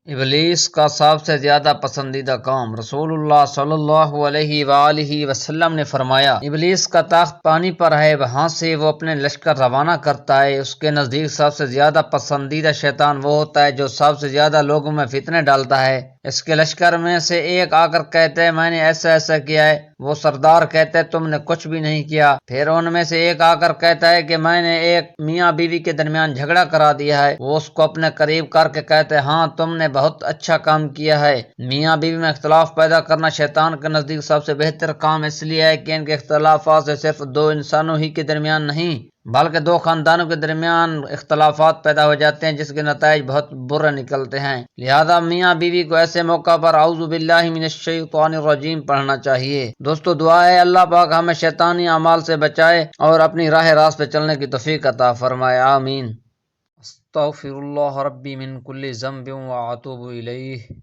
ابلیس کا سب سے زیادہ پسندیدہ کام۔ رسول اللہ صلی اللہ علیہ وآلہ وسلم نے فرمایا، ابلیس کا تخت پانی پر ہے، وہاں سے وہ اپنے لشکر روانہ کرتا ہے۔ اس کے نزدیک سب سے زیادہ پسندیدہ شیطان وہ ہوتا ہے جو سب سے زیادہ لوگوں میں فتنے ڈالتا ہے۔ اس کے لشکر میں سے ایک آ کر کہتا ہے میں نے ایسا ایسا کیا ہے، وہ سردار کہتا ہے تم نے کچھ بھی نہیں کیا۔ پھر ان میں سے ایک آ کر کہتا ہے کہ میں نے ایک میاں بیوی کے درمیان جھگڑا کرا دیا ہے۔ وہ اس کو اپنے قریب کر کے کہتے ہیں ہاں تم نے بہت اچھا کام کیا ہے۔ میاں بیوی میں اختلاف پیدا کرنا شیطان کے نزدیک سب سے بہتر کام اس لیے ہے کہ ان کے اختلافات سے صرف دو انسانوں ہی کے درمیان نہیں بلکہ دو خاندانوں کے درمیان اختلافات پیدا ہو جاتے ہیں، جس کے نتائج بہت برے نکلتے ہیں۔ لہذا میاں بیوی کو ایسے موقع پر اعوذ باللہ من الشیطان الرجیم پڑھنا چاہیے۔ دوستو دعا ہے اللہ پاک ہمیں شیطانی اعمال سے بچائے اور اپنی راہ راست پہ چلنے کی توفیق عطا فرمائے، آمین۔ استغفر اللہ ربی من کل ذنب واتوب الیہ۔